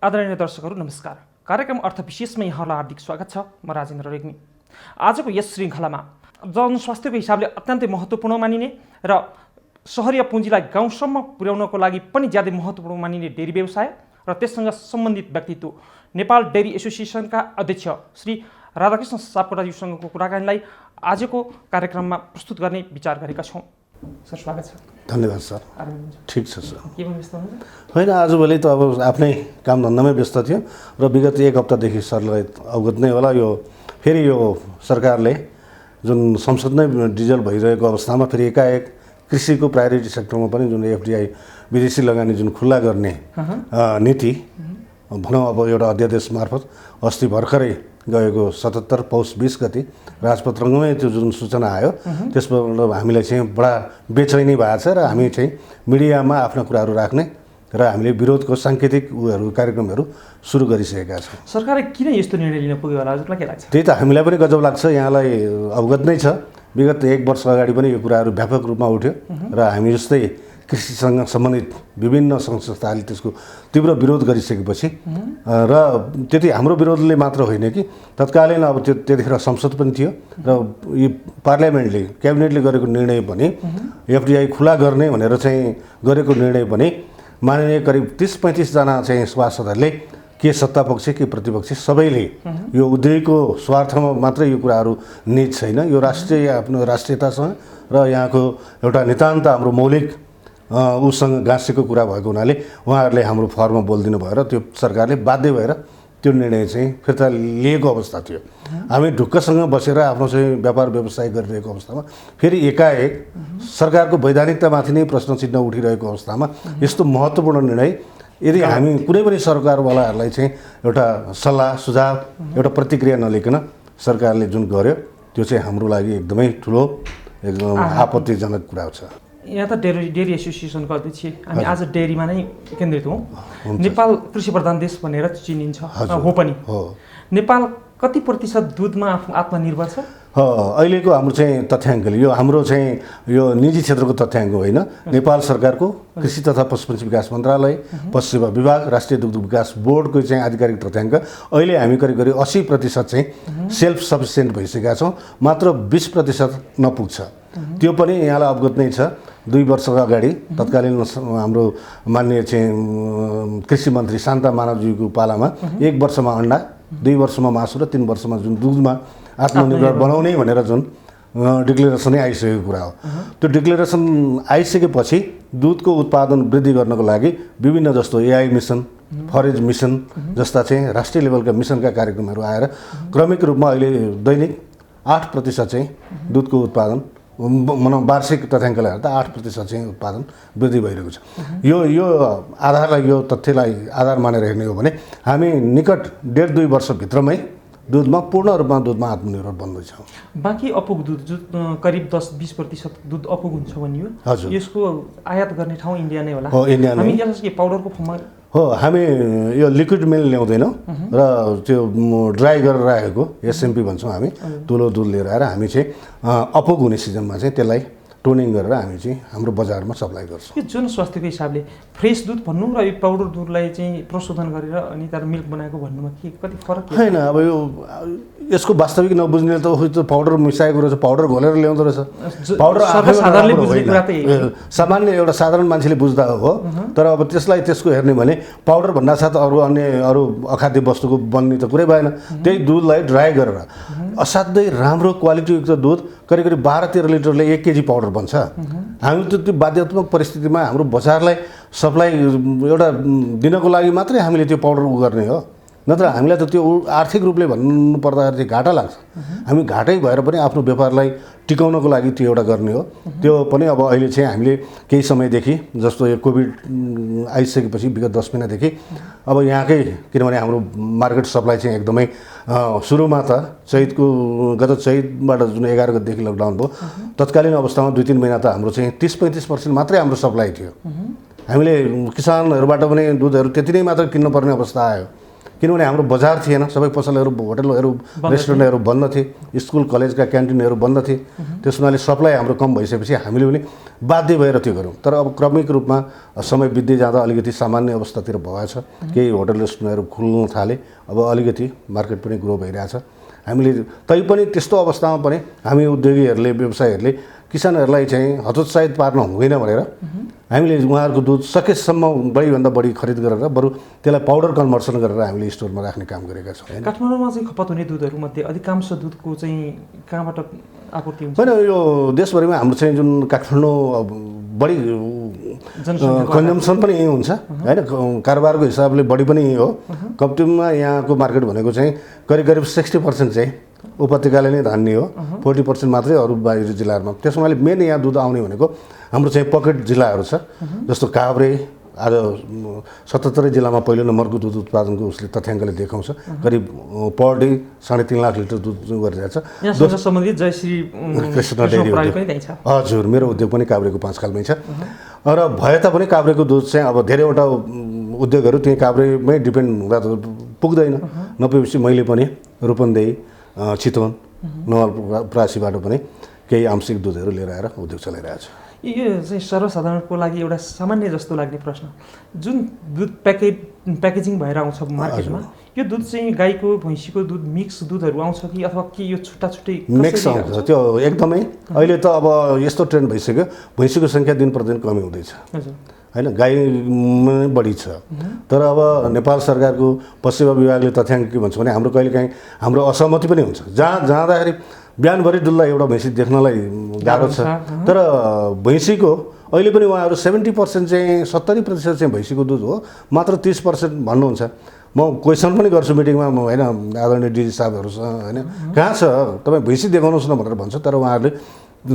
आदरणीय दर्शकहरू नमस्कार। कार्यक्रम अर्थ विशेषमा यहाँलाई हार्दिक स्वागत छ। म राजेन्द्र रेग्मी। आजको यस श्रृङ्खलामा जनस्वास्थ्यको हिसाबले अत्यन्तै महत्त्वपूर्ण मानिने र सहरीय पुँजीलाई गाउँसम्म पुर्याउनको लागि पनि ज्यादै महत्त्वपूर्ण मानिने डेरी व्यवसाय र त्यससँग सम्बन्धित व्यक्तित्व नेपाल डेरी एसोसिएसनका अध्यक्ष श्री राधाकृष्ण सापकोटाज्यूसँगको कुराकानीलाई आजको कार्यक्रममा प्रस्तुत गर्ने विचार गरेका छौँ। सर, स्वागत छ। धन्यवाद सर। ठिक छ सर। केमा व्यस्त हुनुहुन्छ? होइन, आजभोलि त अब आफ्नै कामधन्दामै व्यस्त थियो र विगत एक हप्तादेखि सरलाई अवगत नै होला, यो फेरि यो सरकारले जुन संसद नै डिजल भइरहेको अवस्थामा फेरि एकाएक कृषिको प्रायोरिटी सेक्टरमा पनि जुन एफडिआई विदेशी लगानी जुन खुल्ला गर्ने नीति भनौँ, अब एउटा अध्यादेश मार्फत अस्ति भर्खरै गएको 77 पौष 20 गति राजपत्रमै त्यो जुन सूचना आयो, त्यसबाट हामीलाई चाहिँ बडा बेचैनी भएको छ र हामी चाहिँ मिडियामा आफ्ना कुराहरू राख्ने र हामीले विरोधको साङ्केतिक कार्यक्रमहरू सुरु गरिसकेका छौँ। सरकारले किन यस्तो निर्णय लिन पुग्यो होला, हजुरलाई के लाग्छ? त्यही त हामीलाई पनि गजब लाग्छ। यहाँलाई अवगत नै छ, विगत एक वर्ष अगाडि पनि यो कुराहरू व्यापक रूपमा उठ्यो र हामी जस्तै कृषिसँग सम्बन्धित विभिन्न सङ्घ संस्थाहरूले त्यसको तीव्र विरोध गरिसकेपछि र त्यति हाम्रो विरोधले मात्र होइन कि तत्कालीन अब त्यतिखेर संसद पनि थियो र यो पार्लियामेन्टले क्याबिनेटले गरेको निर्णय पनि एफडिआई खुला गर्ने भनेर चाहिँ गरेको निर्णय पनि माननीय करिब 30-35 जना चाहिँ सभासदहरूले के सत्तापक्ष के प्रतिपक्ष सबैले यो उद्योगको स्वार्थमा मात्रै यो कुराहरू निज छैन, यो राष्ट्रिय आफ्नो राष्ट्रियतासँग र यहाँको एउटा नितान्त हाम्रो मौलिक उसँग गाँसेको कुरा भएको हुनाले उहाँहरूले हाम्रो फर्ममा बोलिदिनु भयो र त्यो सरकारले बाध्य भएर त्यो निर्णय चाहिँ फिर्ता लिएको अवस्था थियो। हामी ढुक्कसँग बसेर आफ्नो चाहिँ व्यापार व्यवसाय गरिरहेको अवस्थामा फेरि एकाएक सरकारको वैधानिकतामाथि नै प्रश्न चिन्ह उठिरहेको अवस्थामा यस्तो महत्त्वपूर्ण निर्णय यदि हामी कुनै पनि सरकारवालाहरूलाई चाहिँ एउटा सल्लाह सुझाव एउटा प्रतिक्रिया नलिकन सरकारले जुन गर्यो त्यो चाहिँ हाम्रो लागि एकदमै ठुलो एकदम आपत्तिजनक कुरा छ। यहाँ त डेरी एसोसिएसनको अध्यक्ष, हामी आज डेरीमा नै केन्द्रित हौँ। नेपाल कृषि प्रधान देश भनेर चिनिन्छ, हो पनि हो। नेपाल कति प्रतिशत दुधमा आत्मनिर्भर छ? अहिलेको हाम्रो चाहिँ तथ्याङ्कले यो हाम्रो चाहिँ यो निजी क्षेत्रको तथ्याङ्क होइन, नेपाल सरकारको कृषि तथा पशुपक्षी विकास मन्त्रालय, पशु सेवा विभाग, राष्ट्रिय दुग्ध विकास बोर्डको चाहिँ आधिकारिक तथ्याङ्क अहिले हामी करिब 80% चाहिँ सेल्फ सफिसियन्ट भइसकेका छौँ, मात्र 20% नपुग्छ। त्यो पनि यहाँलाई अवगत नै छ। 2 वर्ष अगाडि तत्कालीन हाम्रो माननीय चाहिँ कृषि मन्त्री शान्ता मानवज्यूको पालामा 1 वर्षमा अन्डा, 2 वर्षमा मासु र 3 वर्षमा जुन दुधमा आत्मनिर्भर बनाउने भनेर जुन डिक्लेरेसनै आइसकेको कुरा हो। त्यो डिक्लेरेसन आइसकेपछि दुधको उत्पादन वृद्धि गर्नको लागि विभिन्न जस्तो एआई मिसन, फरेज मिसन जस्ता चाहिँ राष्ट्रिय लेभलका मिसनका कार्यक्रमहरू आएर क्रमिक रूपमा अहिले दैनिक 8% चाहिँ दुधको उत्पादन भनौँ वार्षिक तथ्याङ्कले हेर्दा 8% चाहिँ उत्पादन वृद्धि भइरहेको छ। यो आधारलाई यो तथ्यलाई आधार मानेर हेर्ने हो भने हामी निकट 1.5-2 वर्षभित्रमै दुधमा पूर्ण रूपमा दुधमा आत्मनिर्भर बन्दैछौँ। बाँकी अपुग दुध जो करिब 10-20% दुध अपुग हुन्छ भनियो, यसको आयात गर्ने ठाउँ इन्डिया नै होला। हो, इन्डिया नै। हामी यसको पाउडरको फर्ममा हो, हामी यो लिक्विड मिल ल्याउँदैनौँ र त्यो ड्राई गरेर राखेको एसएमपी भन्छौँ हामी, तुलो दुध लिएर आएर हामी चाहिँ अपुग हुने सिजनमा चाहिँ त्यसलाई टोनिङ गरेर हामी चाहिँ हाम्रो बजारमा सप्लाई गर्छौँ। यो जनस्वास्थ्यको हिसाबले फ्रेस दुध भन्नु र यो पाउडर दुधलाई चाहिँ प्रशोधन गरेर अनि त्यहाँ मिल्क बनाएको भन्नुमा के कति फरक होइन? अब यो यसको वास्तविक नबुझ्ने त पाउडर मिसाएको रहेछ, पाउडर घोलेर ल्याउँदो रहेछ। पाउडर सामान्य एउटा साधारण मान्छेले बुझ्दा हो, तर अब त्यसलाई त्यसको हेर्ने भने पाउडर भन्दा साथ अरू अखाद्य वस्तुको बन्ने त कुरै भएन। त्यही दुधलाई ड्राई गरेर असाध्यै राम्रो क्वालिटीयुक्त दुध करिब 12-13 लिटरले 1 केजी पाउडर बन्छ। हामी त त्यो बाध्यात्मक परिस्थितिमा हाम्रो बजारलाई सप्लाई एउटा दिनको लागि मात्रै हामीले त्यो पाउडर गर्ने हो, नत्र हामीलाई त त्यो आर्थिक रूपले भन्नु पर्दाखेरि चाहिँ घाटा लाग्छ। हामी घाटै भएर पनि आफ्नो व्यापारलाई टिकाउनको लागि त्यो एउटा गर्ने हो। त्यो पनि अब अहिले चाहिँ हामीले केही समयदेखि जस्तो यो कोभिड आइसकेपछि विगत 10 महिनादेखि अब यहाँकै, किनभने हाम्रो मार्केट सप्लाई चाहिँ एकदमै सुरुमा त गत चैतबाट जुन 11 गतिदेखि लकडाउन भयो, तत्कालीन अवस्थामा 2-3 महिना त हाम्रो चाहिँ 30-35% मात्रै हाम्रो सप्लाई थियो। हामीले किसानहरूबाट पनि दुधहरू त्यति नै मात्र किन्नुपर्ने अवस्था आयो। किनभने हाम्रो बजार थिएन, सबै पसलहरू, होटलहरू, रेस्टुरेन्टहरू बन्द थिए, स्कुल कलेजका क्यान्टिनहरू बन्द थिए। त्यस हुनाले सप्लाई हाम्रो कम भइसकेपछि हामीले पनि बाध्य भएर त्यो गऱ्यौँ। तर अब क्रमिक रूपमा समय बित्दै जाँदा अलिकति सामान्य अवस्थातिर भएछ, केही होटल रेस्टुरेन्टहरू खुल्न थाले, अब अलिकति मार्केट पनि ग्रो भइरहेछ। हामीले तैपनि त्यस्तो अवस्थामा पनि हामी उद्योगीहरूले, व्यवसायीहरूले किसानहरूलाई चाहिँ हतोत्साहित पार्न हुँदैन भनेर हामीले उहाँहरूको दुध सकेसम्म बढीभन्दा बढी खरिद गरेर बरु त्यसलाई पाउडर कन्भर्सन गरेर हामीले स्टोरमा राख्ने काम गरेका छौँ। काठमाडौँमा चाहिँ खपत हुने दुधहरूमध्ये अधिकांश दुधको चाहिँ कहाँबाट आपूर्ति हुन्छ? होइन, यो देशभरिमा हाम्रो चाहिँ जुन काठमाडौँ बढी कन्जम्सन पनि यहीँ हुन्छ होइन, कारोबारको हिसाबले बढी पनि यहीँ हो। कम्तीमा यहाँको मार्केट भनेको चाहिँ करिब 60% चाहिँ उपत्यकाले नै धान्ने हो, 40% मात्रै अरू बाहिर जिल्लाहरूमा। त्यसो हुनाले मेन यहाँ दुध आउने भनेको हाम्रो चाहिँ पकेट जिल्लाहरू छ, जस्तो काभ्रे आज 77 जिल्लामा पहिलो नम्बरको दुध उत्पादनको उसले तथ्याङ्कले देखाउँछ। करिब पर डे 3.5 लाख लिटर दुध गरिरहेछ। यहाँसँग सम्बन्धित जयश्री कृष्ण डेरी हजुर, मेरो उद्योग पनि काभ्रेको 5 खालमै छ। र भए तापनि काभ्रेको दुध चाहिँ अब धेरैवटा उद्योगहरू त्यही काभ्रेमै डिपेन्ड हुँदा त पुग्दैन। नपुगेपछि मैले पनि रूपन्देही, चितवन, नवलपरासीबाट पनि केही आंशिक दुधहरू लिएर आएर उद्योग चलाइरहेको छु। यो चाहिँ सर्वसाधारणको लागि एउटा सामान्य जस्तो लाग्ने प्रश्न, जुन दुध प्याकेजिङ भएर आउँछ मार्केटमा, यो दुध चाहिँ गाईको भैँसीको दुध मिक्स दुधहरू आउँछ कि अथवा के यो छुट्टा छुट्टै मिक्स आउँछ? त्यो एकदमै अहिले त अब यस्तो ट्रेन्ड भइसक्यो, भैँसीको सङ्ख्या दिन प्रतिदिन कमी हुँदैछ होइन, गाईमा बढी छ। तर अब नेपाल सरकारको पशुसेवा विभागले तथ्याङ्क के भन्छ भने हाम्रो कहिलेकाहीँ हाम्रो असहमति पनि हुन्छ। जाँदाखेरि बिहानभरि डुल्दा एउटा भैँसी देख्नलाई गाह्रो छ, तर भैँसीको अहिले पनि उहाँहरू 70% चाहिँ 70% चाहिँ भैँसीको दुध हो, मात्र 30% भन्नुहुन्छ। म क्वेसन पनि गर्छु मिटिङमा होइन, आदरणीय डिजी साहबहरूसँग होइन, कहाँ छ तपाईँ भैँसी देखाउनुहोस् न भनेर भन्छ, तर उहाँहरूले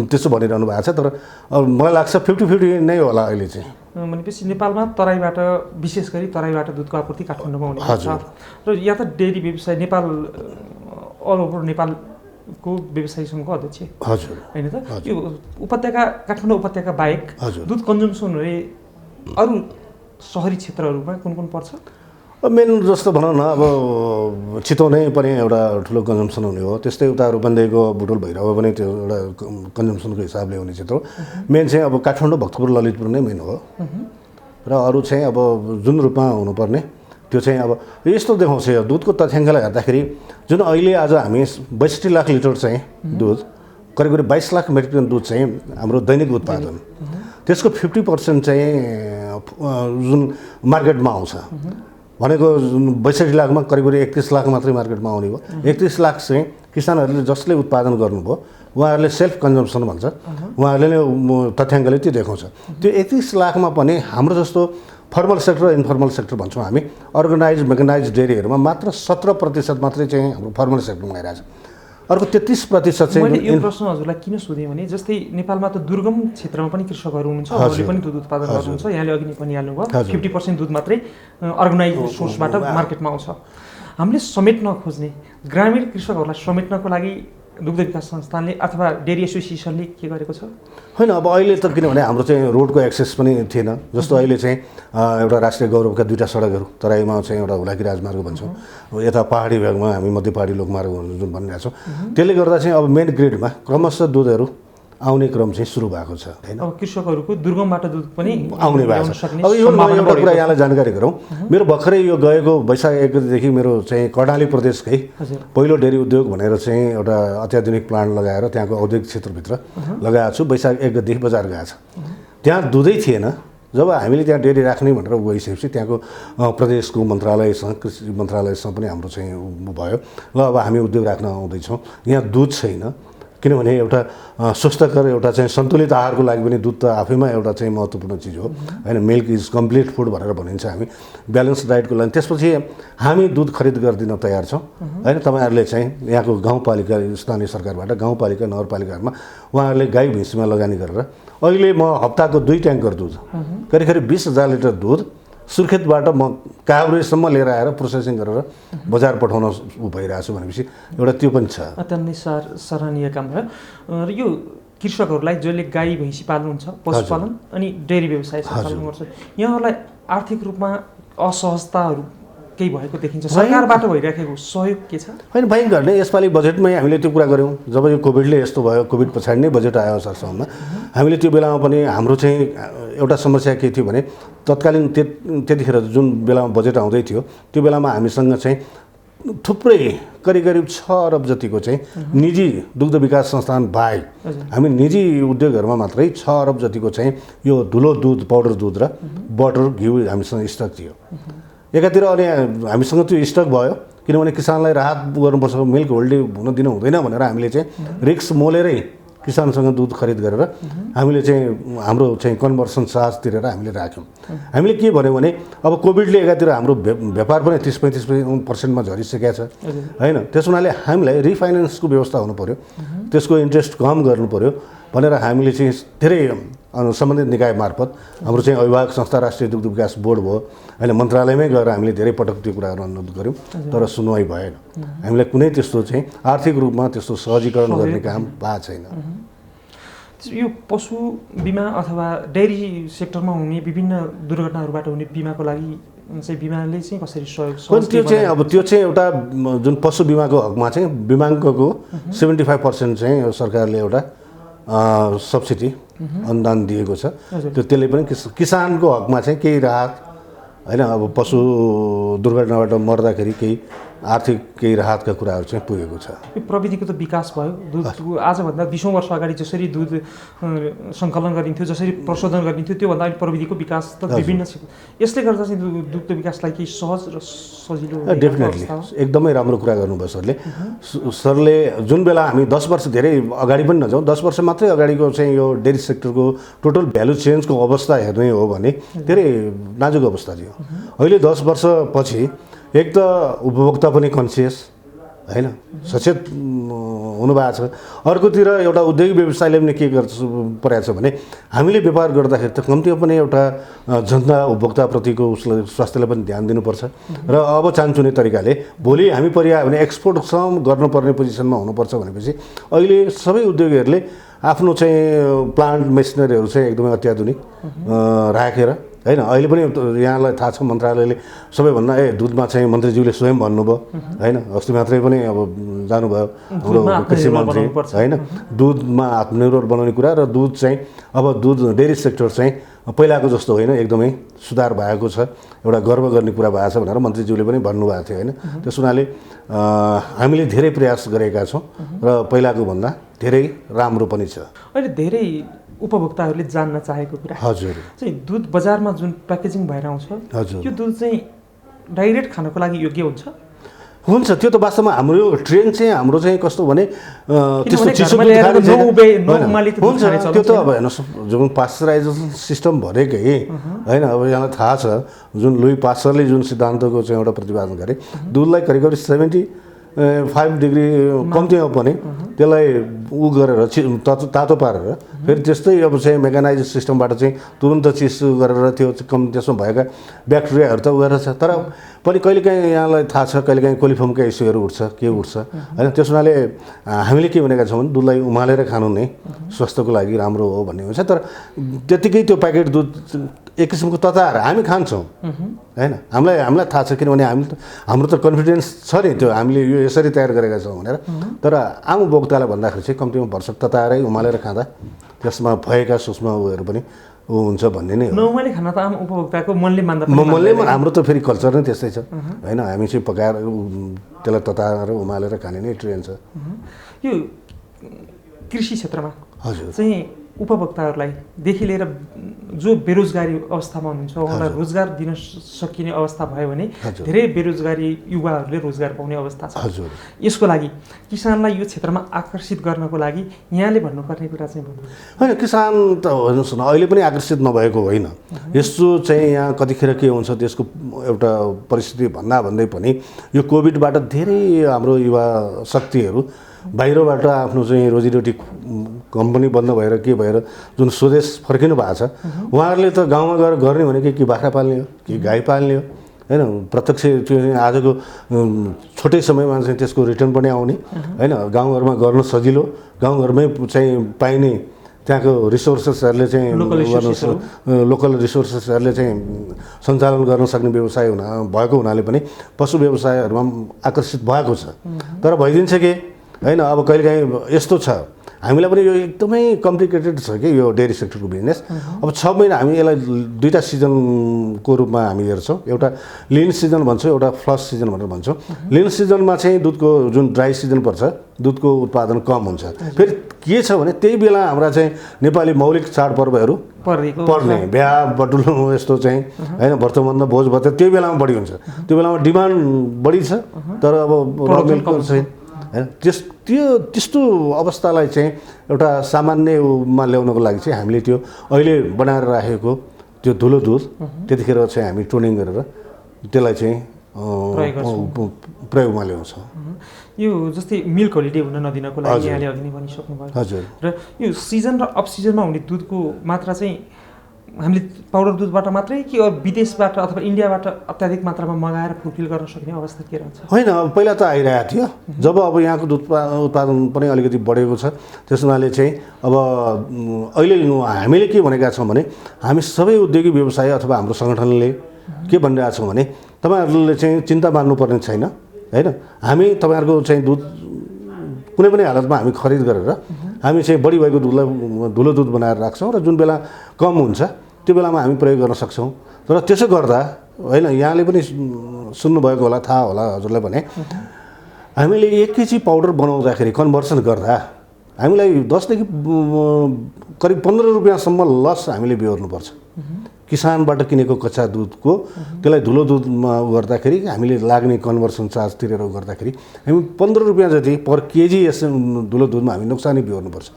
त्यसो भनिरहनु भएको छ। तर मलाई लाग्छ 50-50 नै होला अहिले चाहिँ। भनेपछि नेपालमा तराईबाट, विशेष गरी तराईबाट दुधको आपूर्ति काठमाडौँमा हुने छ र यहाँ त डेरी व्यवसाय नेपाल अल ओभर नेपालको व्यवसायी सङ्घको अध्यक्ष हजुर होइन त, यो उपत्यका काठमाडौँ उपत्यका बाहेक दुध कन्जम्सन हुने अरू सहरी क्षेत्रहरूमा कुन कुन पर्छ? मेन जस्तो भनौँ न, अब चितवनै पनि एउटा ठुलो कन्जम्सन हुने हो, त्यस्तै उता रूपन्देहीको बुटोल भैरव पनि त्यो एउटा कन्जम्सनको हिसाबले हुने क्षेत्र हो। मेन चाहिँ अब काठमाडौँ, भक्तपुर, ललितपुर नै मेन हो र अरू चाहिँ अब जुन रूपमा हुनुपर्ने त्यो चाहिँ अब यस्तो देखाउँछ। यो दुधको तथ्याङ्कलाई हेर्दाखेरि जुन अहिले आज हामी 62 लाख लिटर चाहिँ दुध, करिब 22 लाख मेट्रिक टन दुध चाहिँ हाम्रो दैनिक उत्पादन, त्यसको 50% चाहिँ जुन मार्केटमा आउँछ भनेको 62 लाखमा करिब 31 लाख मात्रै मार्केटमा आउने भयो। 31 लाख चाहिँ किसानहरूले जसले उत्पादन गर्नुभयो उहाँहरूले सेल्फ कन्जम्सन भन्छ, उहाँहरूले नै तथ्याङ्कले त्यो देखाउँछ। त्यो 31 लाखमा पनि हाम्रो जस्तो फर्मल सेक्टर, इन्फर्मल सेक्टर भन्छौँ हामी, अर्गनाइज मेकनाइज डेरीहरूमा मात्र 17% मात्रै चाहिँ हाम्रो फर्मल सेक्टरमा आइरहेछ। अर्को 33% चाहिँ मैले यो प्रश्न हजुरलाई किन सोधेँ भने जस्तै नेपालमा त दुर्गम क्षेत्रमा पनि कृषकहरू हुनुहुन्छ, उहाँहरूले पनि दुध उत्पादन गर्नुहुन्छ। यहाँले अघि नै पनि हाल्नुभयो 50% दुध मात्रै अर्गनाइज सोर्सबाट मार्केटमा आउँछ। हामीले समेट्न खोज्ने ग्रामीण कृषकहरूलाई समेट्नको लागि दुग्ध विकास संस्थानले अथवा डेरी एसोसिएसनले के गरेको छ? होइन, अब अहिले त किनभने हाम्रो चाहिँ रोडको एक्सेस पनि थिएन। जस्तो अहिले चाहिँ एउटा राष्ट्रिय गौरवका 2टा सडकहरू तराईमा चाहिँ एउटा हुलाकी राजमार्ग भन्छौँ, यता पहाडी भागमा हामी मध्य पहाडी लोकमार्ग जुन भनिरहेको छौँ, त्यसले गर्दा चाहिँ अब मेन ग्रेडमा क्रमशः दुधहरू आउने क्रम चाहिँ सुरु भएको छ होइन। अब कृषकहरूको दुर्गमबाट दुध पनि आउने भएको छ। अब यो एउटा कुरा यहाँलाई जानकारी गरौँ, मेरो भर्खरै यो गएको वैशाख 1 गतेदेखि मेरो चाहिँ कर्णाली प्रदेशकै पहिलो डेरी उद्योग भनेर चाहिँ एउटा अत्याधुनिक प्लान्ट लगाएर त्यहाँको औद्योगिक क्षेत्रभित्र लगाएको छु। वैशाख 1 गतेदेखि बजार गएको छ। त्यहाँ दुधै थिएन। जब हामीले त्यहाँ डेरी राख्ने भनेर गइसकेपछि त्यहाँको प्रदेशको मन्त्रालयसँग, कृषि मन्त्रालयसँग पनि हाम्रो चाहिँ भयो, ल अब हामी उद्योग राख्न आउँदैछौँ। यहाँ दुध छैन, किनभने एउटा स्वस्थकर, एउटा चाहिँ सन्तुलित आहारको लागि पनि दुध त आफैमा एउटा चाहिँ महत्त्वपूर्ण चिज हो होइन। मिल्क इज कम्प्लिट फुड भनेर भनिन्छ हामी, ब्यालेन्स डाइटको लागि। त्यसपछि हामी दुध खरिद गरिदिन तयार छौँ होइन। तपाईँहरूले चाहिँ यहाँको गाउँपालिका, स्थानीय सरकारबाट गाउँपालिका, नगरपालिकाहरूमा उहाँहरूले गाई भैँसीमा लगानी गरेर अहिले म हप्ताको 2 ट्याङ्कर दुध, करिब 20,000 लिटर दुध सुर्खेतबाट म काभ्रेसम्म लिएर आएर प्रोसेसिङ गरेर बजार पठाउन भइरहेको छु भनेपछि एउटा त्यो पनि छ। अत्यन्तै सराहनीय काम भयो। र यो कृषकहरूलाई जसले गाई भैँसी पाल्नुहुन्छ, पशुपालन अनि डेरी व्यवसाय सञ्चालन गर्छ, यहाँहरूलाई आर्थिक रूपमा असहजताहरू केही भएको देखिन्छ सरकारबाट भइराखेको सहयोग के छ होइन बैंकहरूले यसपालि बजेटमै हामीले त्यो कुरा गऱ्यौँ जब यो कोभिडले यस्तो भयो कोभिड पछाडि नै बजेट आयो सरसम्ममा हामीले त्यो बेलामा पनि हाम्रो चाहिँ एउटा समस्या के थियो भने तत्कालीन त्यतिखेर जुन बेलामा बजेट आउँदै थियो त्यो बेलामा हामीसँग चाहिँ थुप्रै करिब 6 अरब जतिको चाहिँ निजी दुग्ध विकास संस्थान बाहेक हामी निजी उद्योगहरूमा मात्रै 6 अरब जतिको चाहिँ यो धुलो दुध पाउडर दुध र बटर घिउ हामीसँग स्टक थियो एकातिर अनि हामीसँग त्यो स्टक भयो किनभने किसानलाई राहत गर्नुपर्छ मिल्क होल्डिङ हुन दिनु हुँदैन भनेर हामीले चाहिँ रिस्क मोलेरै किसानसँग दुध खरिद गरेर हामीले चाहिँ हाम्रो चाहिँ कन्भर्सन चार्ज तिरेर हामीले राख्यौँ हामीले के भन्यो भने अब कोभिडले एकातिर हाम्रो व्यापार पनि 30-35% झरिसकेको छ होइन त्यस हुनाले हामीलाई रिफाइनेन्सको व्यवस्था हुनु पर्यो त्यसको इन्ट्रेस्ट कम गर्नु पर्यो भनेर हामीले चाहिँ धेरै सम्बन्धित निकाय मार्फत हाम्रो चाहिँ अभिभावक संस्था राष्ट्रिय दुग्ध विकास बोर्ड भयो होइन मन्त्रालयमै गएर हामीले धेरै पटक त्यो कुराहरू अनुरोध गऱ्यौँ तर सुनवाई भएन हामीलाई कुनै त्यस्तो चाहिँ आर्थिक रूपमा त्यस्तो सहजीकरण गर्ने काम भएको छैन यो पशु बिमा अथवा डेयरी सेक्टरमा हुने विभिन्न दुर्घटनाहरूबाट हुने बिमाको लागि चाहिँ बिमाले चाहिँ कसरी सहयोग त्यो चाहिँ अब त्यो चाहिँ एउटा जुन पशु बिमाको हकमा चाहिँ बिमाङ्कको 75% चाहिँ सरकारले एउटा सब्सिडी अनुदान दिएको छ त्यसले पनि किसानको हकमा चाहिँ केही राहत होइन अब पशु दुर्घटनाबाट मर्दाखेरि केही आर्थिक केही राहतका कुराहरू चाहिँ पुगेको छ यो प्रविधिको त विकास भयो दुधको आजभन्दा 20औं वर्ष अगाडि जसरी दुध सङ्कलन गरिन्थ्यो जसरी प्रशोधन गरिन्थ्यो त्योभन्दा अहिले प्रविधिको विकास त विभिन्न छ यसले गर्दा चाहिँ दुग्ध विकासलाई केही सहज र सजिलो डेफिनेटली एकदमै राम्रो कुरा गर्नुभयो सरले जुन बेला हामी 10 वर्ष धेरै अगाडि पनि नजाउँ 10 वर्ष मात्रै अगाडिको चाहिँ यो डेयरी सेक्टरको टोटल भ्यालु चेन्जको अवस्था हेर्ने हो भने धेरै नाजुक अवस्था थियो अहिले 10 वर्षपछि एक त उपभोक्ता पनि कन्सियस होइन सचेत हुनुभएको छ अर्कोतिर एउटा उद्योगिक व्यवसायले पनि के गर्छ परेको छ भने हामीले व्यापार गर्दाखेरि त कम्तीमा पनि एउटा जनता उपभोक्ताप्रतिको उसलाई स्वास्थ्यलाई पनि ध्यान दिनुपर्छ र अब चान्चुने तरिकाले भोलि हामी परिआयो भने एक्सपोर्टसम्म गर्नुपर्ने पोजिसनमा हुनुपर्छ भनेपछि अहिले सबै उद्योगीहरूले आफ्नो चाहिँ प्लान्ट मेसिनरीहरू चाहिँ एकदमै अत्याधुनिक राखेर होइन अहिले पनि यहाँलाई थाहा छ मन्त्रालयले सबैभन्दा दुधमा चाहिँ मन्त्रीज्यूले स्वयं भन्नुभयो होइन अस्ति मात्रै पनि अब जानुभयो हाम्रो कृषि मन्त्री होइन दुधमा आत्मनिर्भर बनाउने कुरा र दुध चाहिँ अब दुध डेयरी सेक्टर चाहिँ पहिलाको जस्तो होइन एकदमै सुधार भएको छ एउटा गर्व गर्ने कुरा भएको छ भनेर मन्त्रीज्यूले पनि भन्नुभएको थियो होइन त्यस हुनाले हामीले धेरै प्रयास गरेका छौँ र पहिलाको भन्दा धेरै राम्रो पनि छ अहिले धेरै उपभोक्ताहरूले जान्न चाहेको कुरा हजुर चाहिँ दुध बजारमा जुन प्याकेजिङ भएर आउँछ हजुर यो दुध चाहिँ डाइरेक्ट खानको लागि योग्य हुन्छ त्यो त वास्तवमा हाम्रो ट्रेन चाहिँ हाम्रो चाहिँ कस्तो भने त्यस्तो चिसो हुन्छ त्यो त अब हेर्नुहोस् जुन पास्चराइजेसन सिस्टम भनेकै होइन अब यहाँलाई थाहा छ जुन लुई पास्चरले जुन सिद्धान्तको चाहिँ एउटा प्रतिपादन गरे दुधलाई करिब 75 डिग्री कम्तीमा पनि त्यसलाई उ गरेर तातो पारेर फेरि त्यस्तै अब चाहिँ मेकानाइज सिस्टमबाट चाहिँ तुरन्त चिसो गरेर त्यो कम त्यसमा भएका ब्याक्टेरियाहरू त उयो छ तर पनि कहिलेकाहीँ यहाँलाई थाहा छ कहिलेकाहीँ कोलिफर्मका इस्युहरू उठ्छ के उठ्छ होइन त्यस हुनाले हामीले के भनेका छौँ भने दुधलाई उमालेर खानु नै स्वास्थ्यको लागि राम्रो हो भन्ने हुन्छ तर त्यतिकै त्यो प्याकेट दुध एक किसिमको तताएर हामी खान्छौँ होइन हामीलाई थाहा छ किनभने हाम्रो त कन्फिडेन्स छ नि त्यो हामीले यो यसरी तयार गरेका छौँ भनेर तर आम उपभोक्तालाई भन्दाखेरि चाहिँ कम्तीमा भरसक तताएरै उमालेर खाँदा त्यसमा भएका सूक्ष्म उयोहरू पनि हुन्छ भन्ने नै हो नउमाले खाना त आम उपभोक्ताको मनले मान्दा हाम्रो त फेरि कल्चर नै त्यस्तै छ होइन हामी चाहिँ पकाएर त्यसलाई तताएर उमालेर खाने नै ट्रेन छ यो कृषि क्षेत्रमा हजुर चाहिँ उपभोक्ताहरूलाई देखि लिएर जो बेरोजगारी अवस्थामा हुनुहुन्छ उहाँलाई रोजगार दिन सकिने अवस्था भयो भने धेरै बेरोजगारी युवाहरूले रोजगार पाउने अवस्था छ हजुर यसको लागि किसानलाई यो क्षेत्रमा आकर्षित गर्नको लागि यहाँले भन्नुपर्ने कुरा चाहिँ होइन किसान त हेर्नुहोस् न अहिले पनि आकर्षित नभएको होइन यस्तो चाहिँ यहाँ कतिखेर के हुन्छ त्यसको एउटा परिस्थिति भन्दै पनि यो कोभिडबाट धेरै हाम्रो युवा शक्तिहरू बाहिरबाट आफ्नो चाहिँ रोजीरोटी कम्पनी बन्द भएर के भएर जुन स्वदेश फर्किनु भएको छ उहाँहरूले त गाउँमा गएर गर्ने भनेको कि बाख्रा पाल्ने हो कि गाई पाल्ने हो होइन प्रत्यक्ष त्यो आजको छोटै समयमा चाहिँ त्यसको रिटर्न पनि आउने होइन गाउँघरमा गर्न सजिलो गाउँघरमै चाहिँ पाइने त्यहाँको रिसोर्सेसहरूले चाहिँ लोकल रिसोर्सेसहरूले चाहिँ सञ्चालन गर्न सक्ने व्यवसाय भएको हुनाले पनि पशु व्यवसायहरूमा आकर्षित भएको छ। तर भइदिन्छ कि होइन, अब कहिलेकाहीँ यस्तो छ हामीलाई पनि यो एकदमै कम्प्लिकेटेड छ कि यो डेयरी सेक्टरको बिजनेस। अब 6 महिना हामी यसलाई 2टा सिजनको रूपमा हामी हेर्छौँ, एउटा लिन सिजन भन्छौँ, एउटा फ्लस सिजन भनेर भन्छौँ। लिन सिजनमा चाहिँ दुधको जुन ड्राई सिजन पर्छ दुधको उत्पादन कम हुन्छ। फेरि के छ भने त्यही बेला हाम्रा चाहिँ नेपाली मौलिक चाडपर्वहरू पर्ने बिहा बटुलो यस्तो चाहिँ होइन व्रतबन्ध भोज भत्ते त्यही बेलामा बढी हुन्छ। त्यो बेलामा डिमान्ड बढी छ तर अब र मिल्कको चाहिँ होइन त्यस्तो अवस्थालाई चाहिँ एउटा सामान्यमा ल्याउनको लागि चाहिँ हामीले त्यो अहिले बनाएर राखेको त्यो धुलो दुध त्यतिखेर चाहिँ हामी टोनिङ गरेर त्यसलाई चाहिँ प्रयोगमा ल्याउँछौँ। यो जस्तै मिल्क होलिडे हुन नदिनको लागि यहाँले अघि नै भनिसक्नुभयो। हजुर। र यो सिजन र अफ सिजनमा हुने दुधको मात्रा चाहिँ हामीले पाउडर दुधबाट मात्रै कि विदेशबाट अथवा इन्डियाबाट अत्याधिक मात्रामा मगाएर फुलफिल गर्न सक्ने अवस्था के रहन्छ? होइन, अब पहिला त आइरहेको थियो, जब अब यहाँको दुध उत्पादन पनि अलिकति बढेको छ त्यस हुनाले चाहिँ अब अहिले हामीले के भनेका छौँ भने हामी सबै उद्योगी व्यवसाय अथवा हाम्रो सङ्गठनले के भनिरहेका छौँ भने तपाईँहरूले चाहिँ चिन्ता मान्नुपर्ने छैन होइन, हामी तपाईँहरूको चाहिँ दुध कुनै पनि हालतमा हामी खरिद गरेर हामी चाहिँ बढी भएको दुधलाई धुलो दुध बनाएर राख्छौँ र जुन बेला कम हुन्छ त्यो बेलामा हामी प्रयोग गर्न सक्छौँ। तर त्यसो गर्दा होइन, यहाँले पनि सुन्नुभएको होला, थाहा होला हजुरलाई भने हामीले 1 केजी पाउडर बनाउँदाखेरि कन्भर्सन गर्दा हामीलाई 10 देखि करिब 15 रुपियाँसम्म लस हामीले बेहोर्नुपर्छ। किसानबाट किनेको कच्चा दुधको त्यसलाई धुलो दुधमा गर्दाखेरि हामीले लाग्ने कन्भर्सन चार्ज तिरेर गर्दाखेरि हामी 15 रुपियाँ जति पर केजी यस धुलो दुधमा हामी नोक्सानी बेहोर्नुपर्छ।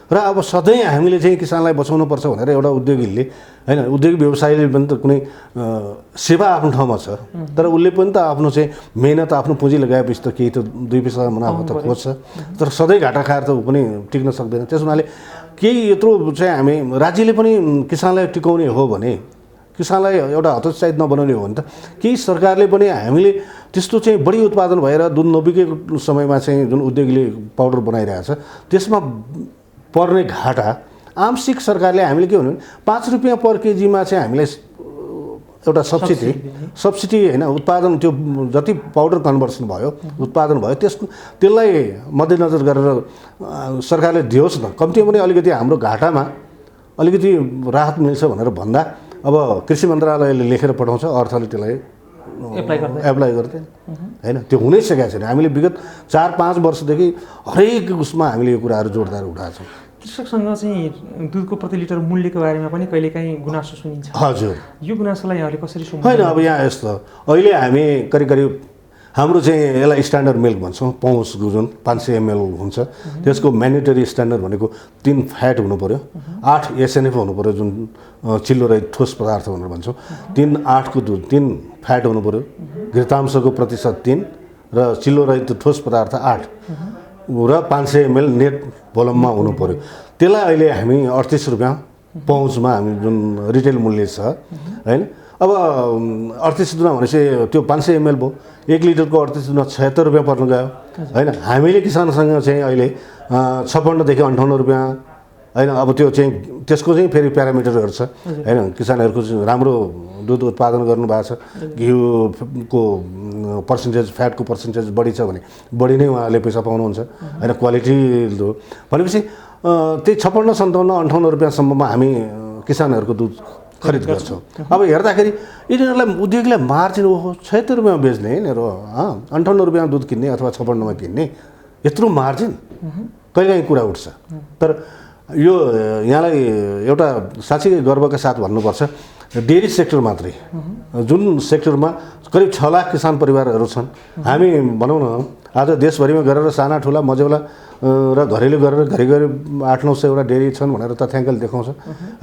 र अब सधैँ हामीले चाहिँ किसानलाई बचाउनुपर्छ भनेर एउटा उद्योगीले होइन, उद्योगिक व्यवसायले पनि त कुनै सेवा आफ्नो ठाउँमा छ तर उसले पनि त आफ्नो चाहिँ मेहनत आफ्नो पुँजी लगाएपछि त केही त 2 पैसा मुनाफा त खोज्छ, तर सधैँ घाटा खाएर त ऊ पनि टिक्न सक्दैन। त्यस हुनाले केही यत्रो चाहिँ हामी राज्यले पनि किसानलाई टिकाउने हो भने, किसानलाई एउटा हतोत्साहित नबनाउने हो भने त केही सरकारले पनि हामीले त्यस्तो चाहिँ बढी उत्पादन भएर दुध नबिकेको समयमा चाहिँ जुन उद्योगीले पाउडर बनाइरहेछ त्यसमा पर्ने घाटा आंशिक सरकारले हामीले के भन्यो भने 5 रुपियाँ पर केजीमा चाहिँ हामीलाई एउटा सब्सिडी होइन उत्पादन त्यो जति पाउडर कन्भर्सन भयो उत्पादन भयो त्यसलाई मध्यनजर गरेर सरकारले दियोस् न, कम्तीमा पनि अलिकति हाम्रो घाटामा अलिकति राहत मिल्छ भनेर भन्दा अब कृषि मन्त्रालयले लेखेर पठाउँछ, अर्थले त्यसलाई एप्लाई गर्दैन होइन। त्यो हुनै सकेको छैन। हामीले विगत 4-5 वर्षदेखि हरेक उसमा हामीले यो कुराहरू जोडदार उठाएको छौँ। कृषकसँग चाहिँ दुधको प्रति लिटर मूल्यको बारेमा पनि कहिलेकाहीँ गुनासो सुनिन्छ। हजुर, यो गुनासोलाई यहाँले कसरी सुन्नु? होइन, अब यहाँ यस्तो अहिले हामी करिब हाम्रो चाहिँ यसलाई स्ट्यान्डर्ड मिल्क भन्छौँ, पहुँचको जुन 500 ml हुन्छ त्यसको म्यान्डेटरी स्ट्यान्डर्ड भनेको 3 फ्याट हुनु पऱ्यो, 8 SNF हुनु पऱ्यो जुन चिल्लो रहित ठोस पदार्थ भनेर भन्छौँ, 3-8 को दुध 3 फ्याट हुनु पऱ्यो, घृतांशको प्रतिशत 3 र चिल्लो रहित ठोस पदार्थ 8 र 500 ml नेट भोल्युममा हुनु पऱ्यो। त्यसलाई अहिले हामी 38 रुपियाँ पहुँचमा हामी जुन रिटेल मूल्य छ होइन। अब 38 दुना भनेपछि त्यो 500 ml भयो, 1 लिटरको 38 दुना 76 रुपियाँ पर्न गयो होइन। हामीले किसानसँग चाहिँ अहिले 56 देखि 58 रुपियाँ होइन। अब त्यो चाहिँ त्यसको चाहिँ फेरि प्यारामिटरहरू छ होइन। किसानहरूको राम्रो दुध उत्पादन गर्नुभएको छ, घिउको पर्सेन्टेज फ्याटको पर्सेन्टेज बढी छ भने बढी नै उहाँहरूले पैसा पाउनुहुन्छ होइन। क्वालिटी भनेपछि त्यही 56, 57, 58 रुपियाँसम्ममा हामी किसानहरूको दुध खरिद गर्छौँ। अब हेर्दाखेरि यिनीहरूलाई उद्योगीलाई मार्जिन ओहो 76 रुपियाँमा बेच्ने यिनीहरू 58 रुपियाँमा दुध किन्ने अथवा 56मा किन्ने, यत्रो मार्जिन कहिलेकाहीँ कुरा उठ्छ। तर यो यहाँलाई एउटा साँच्चै गर्वका साथ भन्नुपर्छ, डेयरी सेक्टर मात्रै जुन सेक्टरमा करिब 6 लाख किसान परिवारहरू छन्। हामी भनौँ न आज देशभरिमा गरेर साना ठुला मजेवाला र घरेलु गरेर घरिघरि 800-900 डेयरी छन् भनेर तथ्याङ्कले देखाउँछ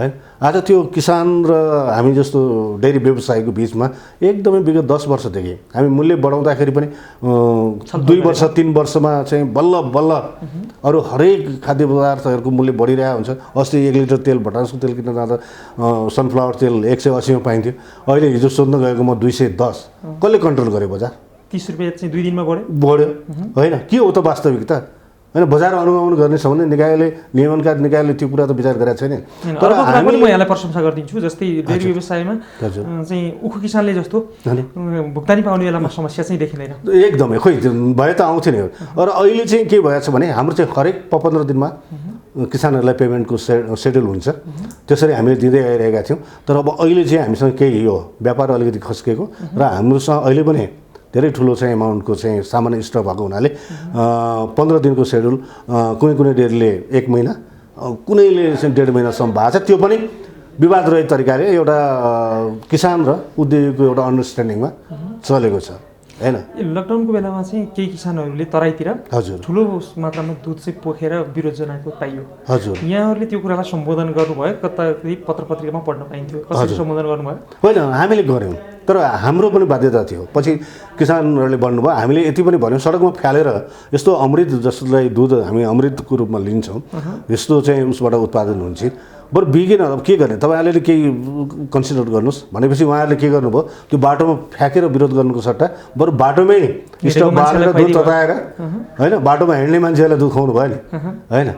है। आज त्यो किसान र हामी जस्तो डेयरी व्यवसायको बिचमा एकदमै विगत 10 वर्षदेखि हामी मूल्य बढाउँदाखेरि पनि 2 वर्ष 3 वर्षमा चाहिँ बल्ल बल्ल अरू हरेक खाद्य पदार्थहरूको मूल्य बढिरहेको हुन्छ। अस्ति 1 लिटर तेल भटासको तेल किन्न जाँदा सनफ्लावर तेल 180 मा पाइन्थ्यो, अहिले हिजो सोध्न गएको म 210। कसले कन्ट्रोल गर्यो बजार? 30 रुपियाँ चाहिँ 2 दिनमा बढ्यो होइन। के हो त वास्तविकता? होइन बजार अनुगमन गर्ने सम्बन्धी निकायले नियमनकारी निकायले त्यो कुरा त विचार गरेको छैन। तर पनि म यहाँलाई प्रशंसा गरिदिन्छु, जस्तै डेयरी व्यवसायमा चाहिँ उखु किसानले जस्तो भुक्तानी पाउने बेलामा समस्या चाहिँ देखिँदैन। एकदमै खोइ भए त आउँथ्यो नि। र अहिले चाहिँ के भएको छ भने हाम्रो चाहिँ हरेक 15 दिनमा किसानहरूलाई पेमेन्टको सेड्युल हुन्छ, त्यसरी हामीले दिँदै आइरहेका थियौँ। तर अब अहिले चाहिँ हामीसँग केही यो व्यापार अलिकति खस्केको र हाम्रोसँग अहिले पनि धेरै ठुलो चाहिँ एमाउन्टको चाहिँ सामान्य स्टक भएको हुनाले 15 दिनको सेड्युल कुनै कुनै डेरीले 1 महिना, कुनैले चाहिँ 1.5 महिनासम्म भएको छ। त्यो पनि विवाद रहित तरिकाले एउटा किसान र उद्योगीको एउटा अन्डरस्ट्यान्डिङमा चलेको छ हैन। लकडाउनको बेलामा चाहिँ केही किसानहरूले तराईतिर हजुर ठुलो मात्रामा दुध चाहिँ पोखेर विरोध जनाएको पाइयो। हजुर यहाँहरूले त्यो कुरालाई सम्बोधन गर्नुभयो, कतै पत्र पत्रिकामा पढ्न पाइन्थ्यो, कसरी सम्बोधन गर्नुभयो? होइन हामीले गऱ्यौँ, तर हाम्रो पनि बाध्यता थियो। पछि किसानहरूले भन्नुभयो, हामीले यति पनि भन्यौँ सडकमा फ्यालेर यस्तो अमृत जसलाई दुध हामी अमृतको रूपमा लिन्छौँ, यस्तो चाहिँ उसबाट उत्पादन हुन्छ, बरु बिगेन अब के गर्ने, तपाईँहरूले केही कन्सिडर गर्नुहोस् भनेपछि उहाँहरूले के गर्नुभयो, त्यो बाटोमा फ्याँकेर विरोध गर्नुको सट्टा बरु बाटोमै स्टक बालेर दुध तताएर होइन बाटोमा हिँड्ने मान्छेहरूलाई दुध खुवाउनु भयो नि होइन।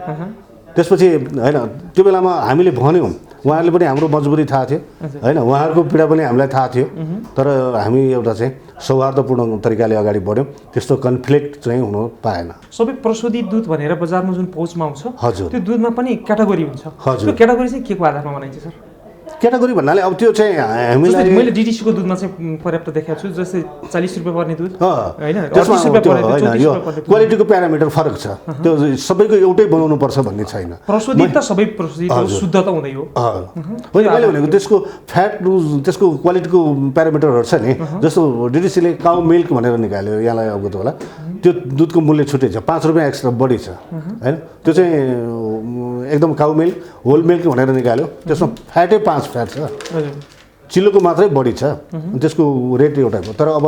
त्यसपछि होइन त्यो बेलामा हामीले भन्यौँ, उहाँहरूले पनि हाम्रो मजबुरी थाहा थियो होइन, उहाँहरूको पीडा पनि हामीलाई थाहा थियो। तर हामी एउटा चाहिँ सौहार्दपूर्ण तरिकाले अगाडि बढ्यौँ, त्यस्तो कन्फ्लिक्ट चाहिँ हुन पाएन। सबै प्रशोधित दुध भनेर बजारमा जुन पहुँचमा आउँछ हजुर त्यो दुधमा पनि क्याटेगोरी हुन्छ। हजुर त्यो क्याटेगोरी चाहिँ के को आधारमा बनाइन्छ सर? क्याटेगोरी भन्नाले अब त्यो चाहिँ हामीलाई मैले डिडिसीको दुधमा चाहिँ पर्याप्त देखाएको छु, जस्तै 40 रुपियाँ पर्ने दुध होइन, त्यसमा होइन यो क्वालिटीको प्यारामिटर फरक छ, त्यो सबैको एउटै बनाउनु पर्छ भन्ने छैन। प्रशोधित त सबै प्रशोधित हो, शुद्ध त हुँदै हो होइन। मैले भनेको त्यसको फ्याट त्यसको क्वालिटीको प्यारामिटरहरू छ नि, जस्तो डिडिसीले काउ मिल्क भनेर निकाल्यो, यहाँलाई अवगत होला, त्यो दुधको मूल्य छुट्टै छ, 5 रुपियाँ एक्स्ट्रा बढी छ होइन। त्यो चाहिँ एकदम काउ मिल्क होल मिल्क भनेर निकाल्यो, त्यसमा फ्याटै 5 फ्याट छ, चिल्लोको मात्रै बढी छ, त्यसको रेट एउटाको। तर अब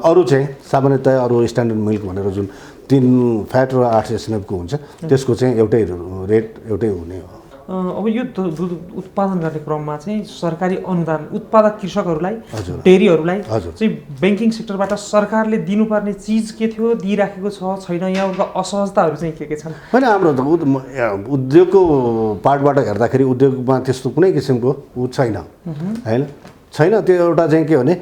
अरू चाहिँ सामान्यतया अरू स्ट्यान्डर्ड मिल्क भनेर जुन 3 फ्याट र 8 एसएनएफको हुन्छ, त्यसको चाहिँ एउटै रेट एउटै हुने हो। अब यो दुध उत्पादन गर्ने क्रममा चाहिँ सरकारी अनुदान उत्पादक कृषकहरूलाई डेरीहरूलाई चाहिँ ब्याङ्किङ सेक्टरबाट सरकारले दिनुपर्ने चिज के थियो, दिइराखेको छ छैन, यहाँको असहजताहरू चाहिँ के छन्? होइन हाम्रो उद्योगको पार्टबाट हेर्दाखेरि उद्योगमा त्यस्तो कुनै किसिमको छैन होइन, छैन। त्यो एउटा चाहिँ के भने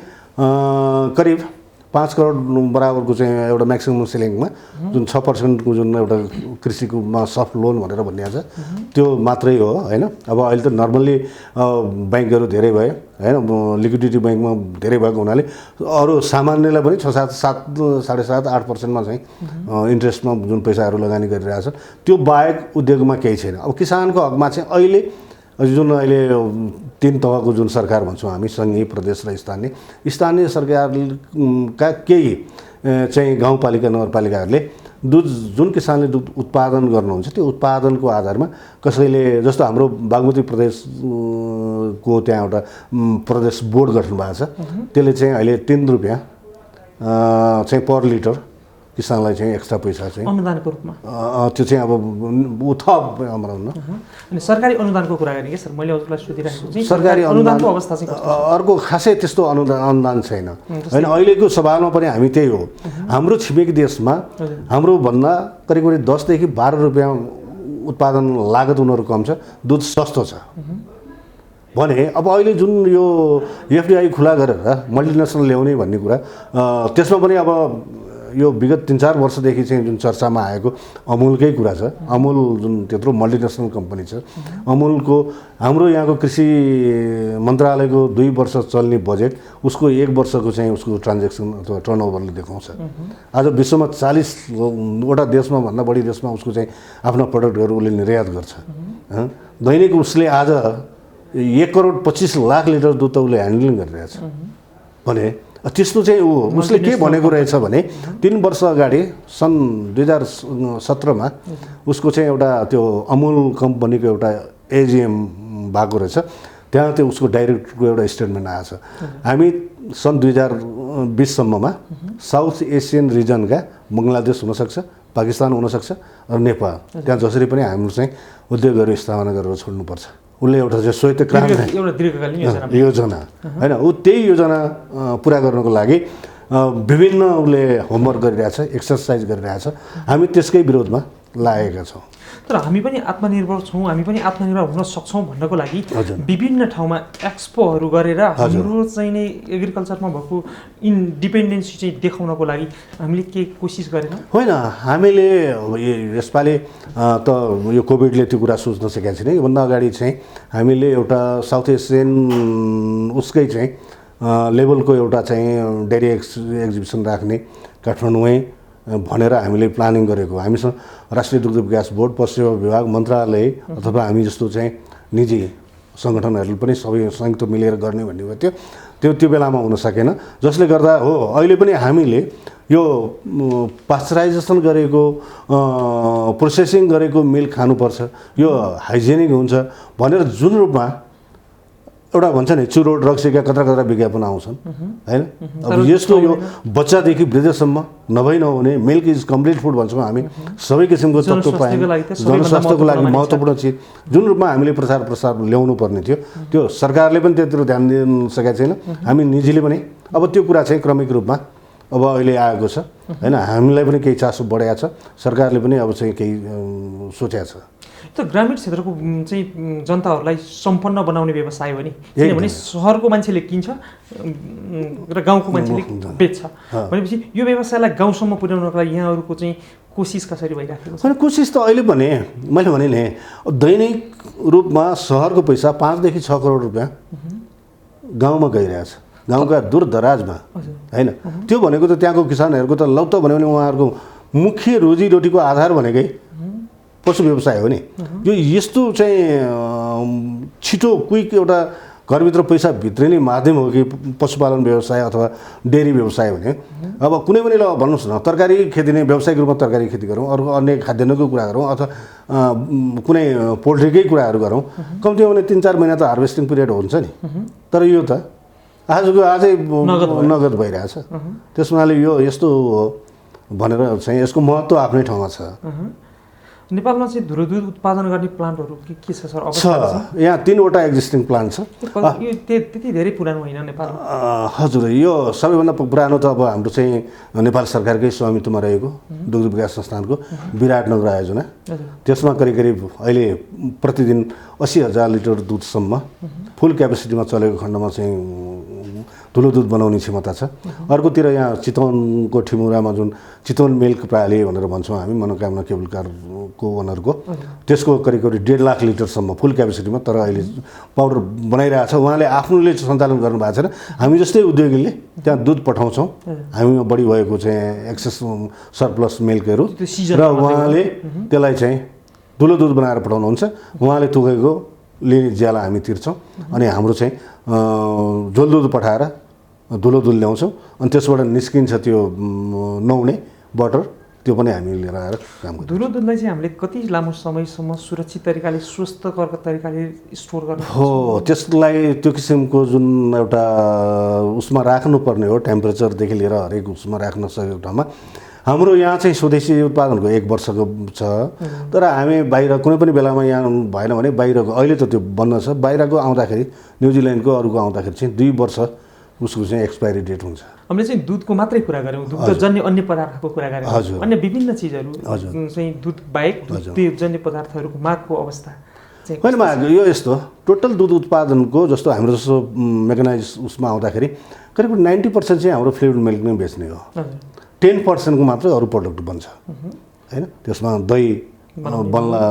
करिब 5 करोड बराबरको चाहिँ एउटा म्याक्सिमम सेलिङमा जुन 6% जुन एउटा कृषिकोमा सफ्ट लोन भनेर भनिएको छ त्यो मात्रै हो होइन। अब अहिले त नर्मल्ली ब्याङ्कहरू धेरै भए होइन, लिक्विडिटी ब्याङ्कमा धेरै भएको हुनाले अरू सामान्यलाई पनि 6-7, 7.5-8%मा चाहिँ इन्ट्रेस्टमा जुन पैसाहरू लगानी गरिरहेछ, त्यो बाहेक उद्योगमा केही छैन। अब किसानको हकमा चाहिँ अहिले जुन अहिले 3 तहको जुन सरकार भन्छौँ हामी, सङ्घीय, प्रदेश र स्थानीय सरकारका केही चाहिँ गाउँपालिका नगरपालिकाहरूले दुध जुन किसानले दुध उत्पादन गर्नुहुन्छ त्यो उत्पादनको आधारमा कसैले, जस्तो हाम्रो बागमती प्रदेशको त्यहाँ एउटा प्रदेश बोर्ड गठन भएको छ, त्यसले चाहिँ अहिले 3 रुपियाँ चाहिँ पर लिटर किसानलाई चाहिँ एक्स्ट्रा पैसा चाहिँ अनुदानको रूपमा त्यो चाहिँ अब थप भनौँ न। अनि सरकारी अनुदानको कुरा गर्ने के सर, मैले हजुरलाई सोधिरहेको छु सरकारी अनुदानको अवस्था चाहिँ अर्को खासै त्यस्तो अनुदान छैन होइन। अहिलेको सवालमा पनि हामी त्यही हो, हाम्रो छिमेकी देशमा हाम्रो भन्दा करिब 10 देखि 12 रुपियाँ उत्पादन लागत उनीहरू कम छ, दुध सस्तो छ भने अब अहिले जुन यो एफडिआई खुला गरेर मल्टिनेसनल ल्याउने भन्ने कुरा, त्यसमा पनि अब यो विगत 3-4 वर्षदेखि चाहिँ जुन चर्चामा आएको अमुलकै कुरा छ। अमुल जुन त्यत्रो मल्टिनेसनल कम्पनी छ, अमुलको हाम्रो यहाँको कृषि मन्त्रालयको 2 वर्ष चल्ने बजेट उसको 1 वर्षको चाहिँ उसको ट्रान्जेक्सन अथवा टर्नओभरले देखाउँछ। आज विश्वमा 40वटा देशमा भन्दा बढी देशमा उसको चाहिँ आफ्ना प्रडक्टहरू उसले निर्यात गर्छ। दैनिक उसले आज 1 करोड 25 लाख लिटर दुध त उसले ह्यान्डलिङ गरिरहेछ भने त्यस्तो चाहिँ उसले के भनेको रहेछ भने 3 वर्ष अगाडि सन् 2017मा उसको चाहिँ एउटा त्यो अमुल कम्पनीको एउटा एजिएम भएको रहेछ, त्यहाँ त्यो उसको डाइरेक्टरको एउटा स्टेटमेन्ट आएछ। हामी सन् 2020सम्ममा साउथ एसियन रिजनका बङ्गलादेश हुनसक्छ, पाकिस्तान हुनसक्छ र नेपाल, त्यहाँ जसरी पनि हाम्रो चाहिँ उद्योगहरू स्थापना गरेर छोड्नुपर्छ। उसले एउटा चाहिँ श्वेत क्रान्ति योजना होइन, ऊ त्यही योजना पुरा गर्नको लागि विभिन्न उसले होमवर्क गरिरहेछ, एक्सर्साइज गरिरहेछ, हामी त्यसकै विरोधमा लागेका छौँ। तर हामी पनि आत्मनिर्भर छौँ, हामी पनि आत्मनिर्भर हुन सक्छौँ भन्नको लागि विभिन्न ठाउँमा एक्सपोहरू गरेर हाम्रो चाहिँ नै एग्रिकल्चरमा भएको इन्डिपेन्डेन्सी चाहिँ देखाउनको लागि हामीले के कोसिस गरेनौँ? होइन, हामीले यसपालि त यो कोभिडले त्यो कुरा सोच्न सकेका छैन। योभन्दा अगाडि चाहिँ हामीले एउटा साउथ एसियन उसकै चाहिँ लेभलको एउटा चाहिँ डेरी एक्जिबिसन राख्ने काठमाडौँमै भनेर हामीले प्लानिङ गरेको। हामीसँग राष्ट्रिय दुग्ध विकास बोर्ड, पशु सेवा विभाग, मन्त्रालय अथवा हामी जस्तो चाहिँ निजी सङ्गठनहरूले पनि सबै संयुक्त मिलेर गर्ने भन्ने भयो। त्यो बेलामा हुन सकेन, जसले गर्दा हो अहिले पनि हामीले यो पास्चराइजेसन गरेको प्रोसेसिङ गरेको मिल्क खानुपर्छ, यो हाइजेनिक हुन्छ भनेर जुन रूपमा एउटा भन्छ नि चुरोट रक्सीका कत्रा विज्ञापन आउँछन् होइन। अब यस्तो यो बच्चादेखि वृद्धसम्म नभउने मिल्क इज कम्प्लिट फुड भन्छौँ हामी, सबै किसिमको तत्त्व पायौँ, जनस्वास्थ्यको लागि महत्त्वपूर्ण चिज जुन रूपमा हामीले प्रसार ल्याउनु पर्ने थियो त्यो सरकारले पनि त्यत्रो ध्यान दिन सकेको छैन। हामी निजीले पनि अब त्यो कुरा चाहिँ क्रमिक रूपमा अब अहिले आएको छ होइन। हामीलाई पनि केही चासो बढाएको छ, सरकारले पनि अब चाहिँ केही सोचेको छ। त ग्रामीण क्षेत्रको चाहिँ जनताहरूलाई सम्पन्न बनाउने व्यवसाय हो नि, किनभने सहरको मान्छेले किन्छ र गाउँको मान्छेले बेच्छ भनेपछि यो व्यवसायलाई गाउँसम्म पुर्याउनको लागि यहाँहरूको चाहिँ कोसिस कसरी भइराखेको छ? होइन, कोसिस त अहिले भने मैले भने नि दैनिक रूपमा सहरको पैसा 5 देखि 6 करोड रुपियाँ गाउँमा गइरहेछ, गाउँका दूरदराजमा होइन। त्यो भनेको त त्यहाँको किसानहरूको त लौ त भन्यो भने उहाँहरूको मुख्य रोजीरोटीको आधार भनेकै पशु व्यवसाय हो नि। यो यस्तो चाहिँ छिटो क्विक एउटा घरभित्र पैसा भित्रिने माध्यम हो कि पशुपालन व्यवसाय अथवा डेरी व्यवसाय भने। अब कुनै पनि ल भन्नुहोस् न, तरकारी खेती नै व्यावसायिक रूपमा तरकारी खेती गरौँ, अर्को अन्य खाद्यान्नको कुरा गरौँ अथवा कुनै पोल्ट्रीकै कुराहरू गरौँ, कम्तीमा भने 3-4 महिना त हार्भेस्टिङ पिरियड हुन्छ नि। तर यो त आजै नगद भइरहेछ। त्यस हुनाले यो यस्तो भनेर चाहिँ यसको महत्त्व आफ्नै ठाउँमा छ। नेपालमा चाहिँ दुध उत्पादन गर्ने प्लान्टहरू के छ सर? छ, यहाँ 3वटा एक्जिस्टिङ प्लान्ट छ। यो त्यति धेरै पुरानो होइन नेपालमा? हजुर, यो सबैभन्दा पुरानो त अब हाम्रो चाहिँ नेपाल सरकारकै स्वामित्वमा रहेको दुग्ध विकास संस्थानको विराटनगर आयोजना, त्यसमा करिब अहिले प्रतिदिन 80,000 लिटर दुधसम्म फुल क्यापेसिटीमा चलेको खण्डमा चाहिँ ठुलो दुध बनाउने क्षमता छ। अर्कोतिर यहाँ चितवनको ठिमुरामा जुन चितवन मिल्क प्रणाली भनेर भन्छौँ हामी, मनोकामना केबल कारको ओनरको, त्यसको करिब 1.5 लाख लिटरसम्म फुल क्यापेसिटीमा, तर अहिले पाउडर बनाइरहेछ। उहाँले आफ्नोले सञ्चालन गर्नुभएको छैन, हामी जस्तै उद्योगीले त्यहाँ दुध पठाउँछौँ, हामीमा बढी भएको चाहिँ एक्सेस सरप्लस मिल्कहरू, र उहाँले त्यसलाई चाहिँ ठुलो दुध बनाएर पठाउनुहुन्छ। उहाँले तुगेको लिने ज्याला हामी तिर्छौँ अनि हाम्रो चाहिँ झोल दुध पठाएर धुलो दुध ल्याउँछौँ अनि त्यसबाट निस्किन्छ त्यो नुहाउने बटर, त्यो पनि हामी लिएर आएर काम गर्छौँ। धुलो दुधलाई चाहिँ हामीले कति लामो समयसम्म सुरक्षित तरिकाले स्वस्थकर तरिकाले स्टोर गर्नु हो, त्यसलाई त्यो किसिमको जुन एउटा उसमा राख्नुपर्ने हो, टेम्परेचरदेखि लिएर हरेक उसमा राख्न सकेको ठाउँमा। हाम्रो यहाँ चाहिँ स्वदेशी उत्पादनको 1 वर्षको छ, तर हामी बाहिर कुनै पनि बेलामा यहाँ भएन भने बाहिरको, अहिले त त्यो बन्द छ, बाहिरको आउँदाखेरि न्युजिल्यान्डको अरूको आउँदाखेरि चाहिँ 2 वर्ष उसको चाहिँ एक्सपायरी डेट हुन्छ। हामीले चाहिँ दुधको मात्रै कुरा गऱ्यौँ, दुग्धजन्य अन्य पदार्थको कुरा गऱ्यौँ, अन्य विभिन्न चिजहरू चाहिँ दुध बाहेक दुग्धजन्य पदार्थहरूको मागको अवस्था होइन। यो यस्तो टोटल दुध उत्पादनको जस्तो हाम्रो जस्तो मेकानाइज उसमा आउँदाखेरि करिब 90% चाहिँ हाम्रो फ्लुइड मिल्क नै बेच्ने हो, 10% को मात्रै अरू प्रडक्ट बन्छ होइन। त्यसमा दही बन्ला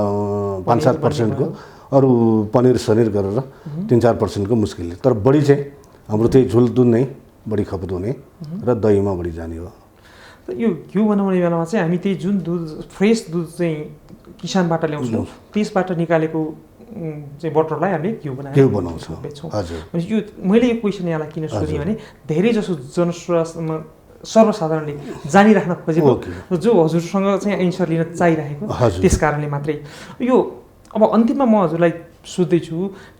5-7% को, अरू पनिर सनिर गरेर 3-4% को मुस्किलले, तर बढी चाहिँ हाम्रो त्यही झोल दुध नै बढी खपत हुने र दहीमा बढी जाने हो। यो घिउ बनाउने बेलामा चाहिँ हामी त्यही जुन दुध फ्रेस दुध चाहिँ किसानबाट ल्याउँछौँ, त्यसबाट निकालेको चाहिँ बटरलाई हामीले घिउ बनाउँछौँ बेच्छौँ। यो मैले यो क्वेसन यहाँलाई किन सोधेँ भने धेरै जसो जनस्वास्थ्यमा सर्वसाधारणले जानिराख्न खोजेको जो हजुरसँग चाहिँ एन्सर लिन चाहिरहेको त्यस कारणले मात्रै यो। अब अन्तिममा म हजुरलाई सोध्दैछु,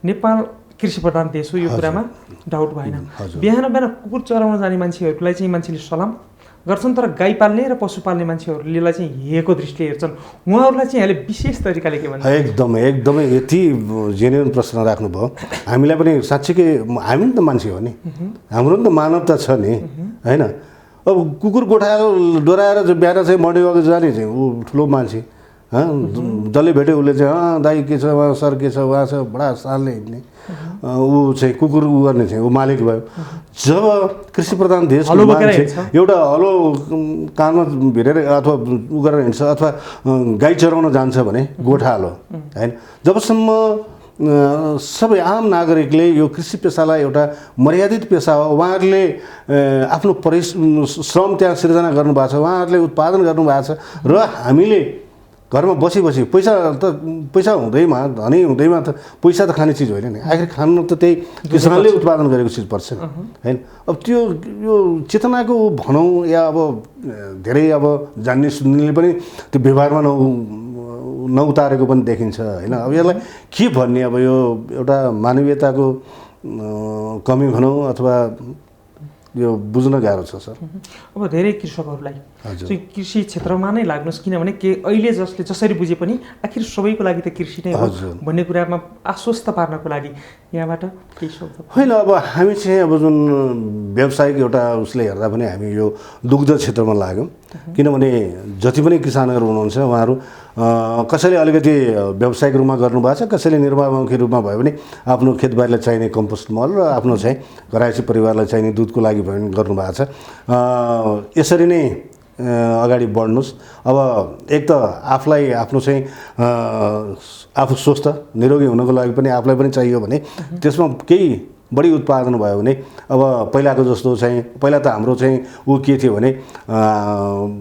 नेपाल कृषि प्रधान देश हो, यो कुरामा डाउट भएन। बिहान कुकुर चराउन जाने मान्छेहरूलाई चाहिँ मान्छेले सलाम गर्छन्, तर गाई पाल्ने र पशु पाल्ने मान्छेहरूले चाहिँ हेको दृष्टिले हेर्छन्। उहाँहरूलाई चाहिँ यहाँले विशेष तरिकाले के भन्छ? एकदमै यति जेन्युन प्रश्न राख्नुभयो। हामीलाई पनि साँच्चीकै हामी पनि त मान्छे हो नि, हाम्रो पनि त मानवता छ नि होइन। अब कुकुर गोठाएर डोराएर चाहिँ बिहान चाहिँ मर्निङ वाक जाने चाहिँ ऊ ठुलो मान्छे जसले भेट्यो उसले चाहिँ दाइ के छ उहाँ सर के छ उहाँ छ बडा सालले हिँड्ने ऊ चाहिँ कुकुर उ गर्ने चाहिँ ऊ मालिक भयो। जब कृषि प्रधान देशको मान्छे एउटा हलो कानमा भिरेर अथवा उ गरेर हिँड्छ अथवा गाई चराउन जान्छ भने गोठा हलो होइन, जबसम्म सबै आम नागरिकले यो कृषि पेसालाई एउटा मर्यादित पेसा हो, उहाँहरूले आफ्नो श्रम त्यहाँ सिर्जना गर्नुभएको छ, उहाँहरूले उत्पादन गर्नुभएको छ र हामीले घरमा बसी पैसा हुँदैमा धनी हुँदैमा त पैसा त खाने चिज होइन नि, आखिर खानु त त्यही किसानले उत्पादन गरेको चिज पर्छ होइन। अब त्यो यो चेतनाको भनौँ या अब धेरै अब जान्ने सुन्नेले पनि त्यो व्यवहारमा नउतारेको पनि देखिन्छ होइन। अब यसलाई के भन्ने, अब यो एउटा मानवीयताको कमी भनौँ अथवा यो बुझ्न गाह्रो छ सर। अब धेरै कृषकहरूलाई चाहिँ कृषि क्षेत्रमा नै लाग्नुहोस्, किनभने अहिले जसरी बुझे पनि आखिर सबैको लागि त कृषि नै हो भन्ने कुरामा आश्वस्त पार्नको लागि यहाँबाट केही शब्द होइन। अब हामी चाहिँ अब जुन व्यावसायिक एउटा उसले हेर्दा पनि हामी यो दुग्ध क्षेत्रमा लाग्यौँ, किनभने जति पनि किसानहरू हुनुहुन्छ उहाँहरू कसैले अलिकति व्यावसायिक रूपमा गर्नुभएको छ, कसैले निर्वाहमुखी रूपमा भयो भने आफ्नो खेतबारीलाई चाहिने कम्पोस्ट मल र आफ्नो चाहिँ घरायसी परिवारलाई चाहिने दुधको लागि भयो भने गर्नुभएको छ। यसरी नै अगाडि बढ्नुहोस्। अब एक त आफूलाई आफ्नो चाहिँ आफू स्वस्थ निरोगी हुनको लागि पनि आफूलाई पनि चाहियो भने त्यसमा केही बढी उत्पादन भयो भने अब पहिलाको जस्तो चाहिँ पहिला त हाम्रो चाहिँ ऊ के थियो भने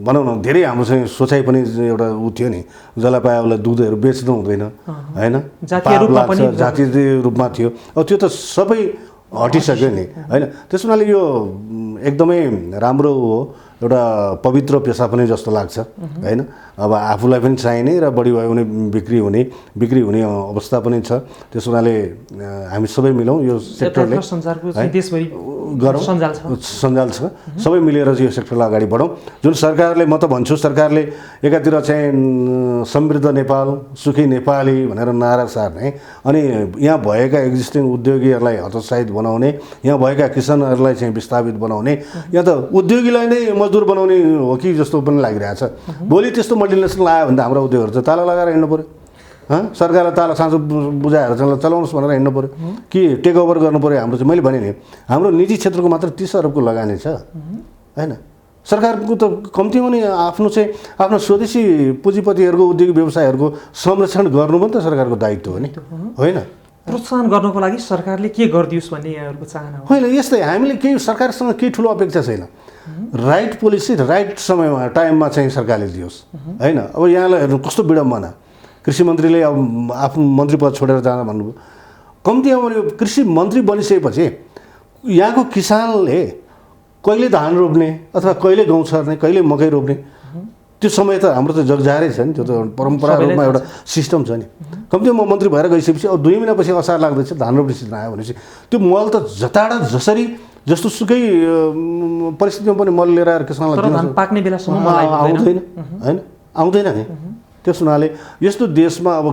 भनौँ न धेरै हाम्रो चाहिँ सोचाइ पनि एउटा ऊ थियो नि, जसलाई पाए उसलाई दुधहरू बेच्नु हुँदैन होइन, जातीय रूपमा थियो। अब त्यो त सबै हटिसक्यो नि होइन। त्यस हुनाले यो एकदमै राम्रो हो, एउटा पवित्र पेसा पनि जस्तो लाग्छ होइन। अब आफूलाई पनि चाहिने र बढी भयो भने बिक्री हुने अवस्था पनि छ। त्यस हुनाले हामी सबै मिलौँ, यो सेक्टरले गरौँ, सञ्जाल छ, सबै मिलेर चाहिँ यो सेक्टरलाई अगाडि बढौँ। जुन सरकारले, म त भन्छु सरकारले एकातिर चाहिँ समृद्ध नेपाल सुखी नेपाली भनेर नारा सार्ने अनि यहाँ भएका एक्जिस्टिङ उद्योगीहरूलाई हतोत्साहित बनाउने, यहाँ भएका किसानहरूलाई चाहिँ विस्थापित बनाउने, यहाँ त उद्योगीलाई नै मजदुर बनाउने हो कि जस्तो पनि लागिरहेछ। भोलि त्यस्तो मल्टिनेसनल आयो भने त हाम्रो उद्योगहरू चाहिँ ताला लगाएर हिँड्नु पऱ्यो, सरकारलाई ताला साँचो बुझाएर चलाउनुहोस् भनेर हिँड्नु पऱ्यो कि टेक ओभर गर्नु पऱ्यो। हाम्रो चाहिँ मैले भने नि हाम्रो निजी क्षेत्रको मात्र 30 अरबको लगानी छ होइन। सरकारको त कम्तीमा नि आफ्नो स्वदेशी पुँजीपतिहरूको उद्योगी व्यवसायहरूको संरक्षण गर्नु पनि त सरकारको दायित्व हो नि होइन। प्रोत्साहन गर्नको लागि सरकारले के गरिदियोस् भन्ने यहाँहरूको चाहना हो? होइन, यस्तै हामीले केही सरकारसँग केही ठुलो अपेक्षा छैन। राइट पोलिसी राइट समयमा टाइममा चाहिँ सरकारले दियोस् होइन। अब यहाँलाई हेर्नु कस्तो विडम्बना, कृषि मन्त्रीले अब आफ्नो मन्त्री पद छोडेर जान भन्नुभयो। कम्तीमा भने कृषि मन्त्री बनिसकेपछि यहाँको किसानले कहिले धान रोप्ने अथवा कहिले गहुँ छर्ने कहिले मकै रोप्ने त्यो समय त हाम्रो त जगजाहेरै छ नि, त्यो त परम्परा रूपमा एउटा सिस्टम छ नि। कम्तीमा म मन्त्री भएर गइसकेपछि अब 2 महिनापछि असार लाग्दैछ धान रोप्ने सिजन आयो भनेपछि त्यो मल त जताडा जसरी जस्तो सुकै परिस्थितिमा पनि मल लिएर आएर किसानलाई पाक्ने बेलासम्म आउँदैन होइन, आउँदैन नि। त्यस हुनाले यस्तो देशमा अब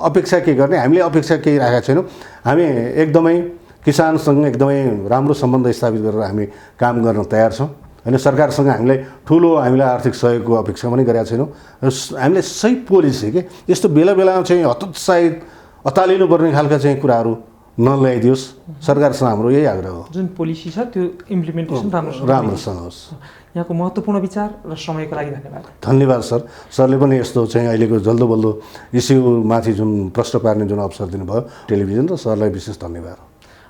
अपेक्षा के गर्ने, हामीले अपेक्षा केही राखेका छैनौँ। हामी एकदमै किसानसँग एकदमै राम्रो सम्बन्ध स्थापित गरेर हामी काम गर्न तयार छौँ होइन। सरकारसँग हामीलाई आर्थिक सहयोगको अपेक्षा पनि गरेका छैनौँ र हामीले सही पोलिसी के यस्तो बेला बेलामा चाहिँ हतोत्साहित अतालिनुपर्ने खालका चाहिँ कुराहरू नल्याइदियोस्, सरकारसँग हाम्रो यही आग्रह हो। जुन पोलिसी छ त्यो इम्प्लिमेन्टेसन राम्रोसँग होस्। यहाँको महत्त्वपूर्ण विचार र समयको लागि धन्यवाद। धन्यवाद सर। सरले पनि यस्तो चाहिँ अहिलेको जल्दो बल्दो इस्युमाथि जुन प्रश्न पार्ने जुन अवसर दिनुभयो टेलिभिजन र सरलाई विशेष धन्यवाद।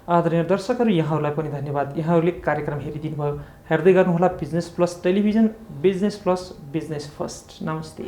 आदरणीय दर्शकहरू यहाँहरूलाई पनि धन्यवाद, यहाँहरूले कार्यक्रम हेरिदिनु भयो। हेर्दै गर्नुहोला business plus television, business plus business first. नमस्ते।